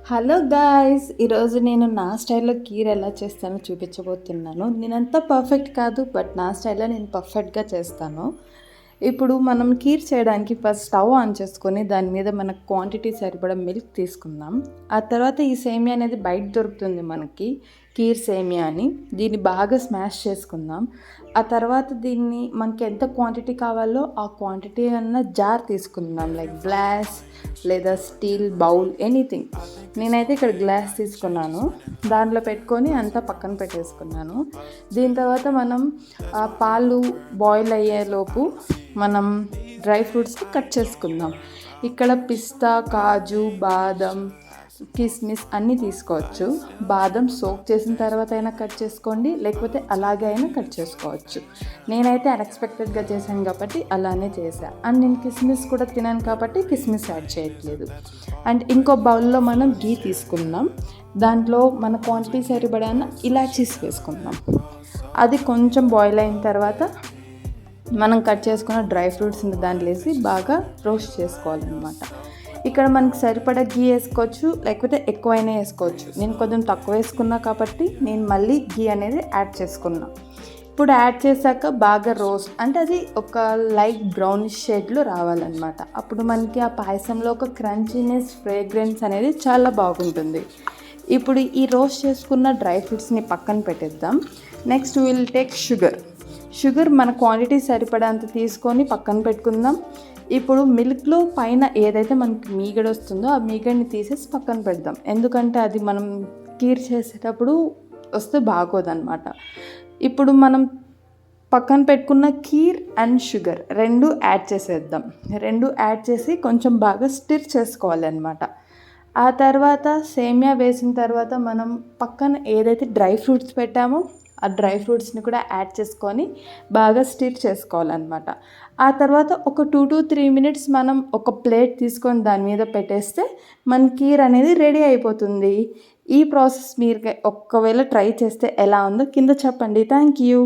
Hello guys! ఈరోజు నేను నా స్టైల్‌లో కీర్ ఎలా చేస్తానో చూపించబోతున్నాను. నేనంత పర్ఫెక్ట్ కాదు. బట్ నా స్టైల్‌లో నేను పర్ఫెక్ట్‌గా చేస్తాను. ఇప్పుడు మనం కీర్ చేయడానికి ఫస్ట్ స్టవ్ ఆన్ చేసుకొని దాని మీద మనకు క్వాంటిటీ సరిపడా మిల్క్ తీసుకుందాం. ఆ తర్వాత ఈ సేమియా అనేది బయట దొరుకుతుంది మనకి. కీర్ సేమియా అని. దీన్ని బాగా స్మాష్ చేసుకుందాం. ఆ తర్వాత దీన్ని మనకి ఎంత క్వాంటిటీ కావాలో ఆ క్వాంటిటీ అన్న జార్ తీసుకుందాం. లైక్ గ్లాస్ లేదా స్టీల్ బౌల్ ఎనీథింగ్. నేనైతే ఇక్కడ గ్లాస్ తీసుకున్నాను. దాంట్లో పెట్టుకొని అంతా పక్కన పెట్టేసుకున్నాను. దీని తర్వాత మనం పాలు బాయిల్ అయ్యేలోపు మనం డ్రై ఫ్రూట్స్ని కట్ చేసుకుందాం. ఇక్కడ పిస్తా, కాజు, బాదం, కిస్మిస్ అన్నీ తీసుకోవచ్చు. బాదం సోక్ చేసిన తర్వాత అయినా కట్ చేసుకోండి, లేకపోతే అలాగే అయినా కట్ చేసుకోవచ్చు. నేనైతే అన్ఎక్స్పెక్టెడ్గా చేశాను కాబట్టి అలానే చేశాను. అండ్ నేను కిస్మిస్ కూడా తినాను కాబట్టి కిస్మిస్ యాడ్ చేయట్లేదు. అండ్ ఇంకో బౌల్లో మనం గీ తీసుకుందాం. దాంట్లో మన క్వాంటిటీ సరిపడాన ఇలాచీస్ వేసుకుందాం. అది కొంచెం బాయిల్ అయిన తర్వాత మనం కట్ చేసుకున్న డ్రై ఫ్రూట్స్ని దాంట్లో వేసి బాగా రోస్ట్ చేసుకోవాలన్నమాట. ఇక్కడ మనకి సరిపడా గీ వేసుకోవచ్చు, లేకపోతే ఎక్కువైనా వేసుకోవచ్చు. నేను కొంచెం తక్కువ వేసుకున్నా కాబట్టి నేను మళ్ళీ గీ అనేది యాడ్ చేసుకున్నా. ఇప్పుడు యాడ్ చేశాక బాగా రోస్ట్ అంటే అది ఒక లైట్ బ్రౌనిష్ షేడ్లో రావాలన్నమాట. అప్పుడు మనకి ఆ పాయసంలో ఒక క్రంచీనెస్, ఫ్రేగ్రెన్స్ అనేది చాలా బాగుంటుంది. ఇప్పుడు ఈ రోస్ట్ చేసుకున్న డ్రై ఫ్రూట్స్ని పక్కన పెట్టేద్దాం. నెక్స్ట్ విల్ టేక్ షుగర్ మన క్వాంటిటీ సరిపడంత తీసుకొని పక్కన పెట్టుకుందాం. ఇప్పుడు మిల్క్లో పైన ఏదైతే మనకి మీగడ వస్తుందో ఆ మీగడని తీసేసి పక్కన పెడదాం. ఎందుకంటే అది మనం కీర్ చేసేటప్పుడు వస్తే బాగోదన్నమాట. ఇప్పుడు మనం పక్కన పెట్టుకున్న కీర్ అండ్ షుగర్ రెండు యాడ్ చేసేద్దాం. రెండు యాడ్ చేసి కొంచెం బాగా స్టిర్ చేసుకోవాలన్నమాట. ఆ తర్వాత సేమియా వేసిన తర్వాత మనం పక్కన ఏదైతే డ్రై ఫ్రూట్స్ పెట్టామో ఆ డ్రై ఫ్రూట్స్ని కూడా యాడ్ చేసుకొని బాగా స్టిర్ చేసుకోవాలన్నమాట. ఆ తర్వాత ఒక 2 to 3 minutes మనం ఒక ప్లేట్ తీసుకొని దాని మీద పెట్టేస్తే మన కీర్ అనేది రెడీ అయిపోతుంది. ఈ ప్రాసెస్ మీరు ఒకవేళ ట్రై చేస్తే ఎలా ఉందో కింద చెప్పండి. Thank you.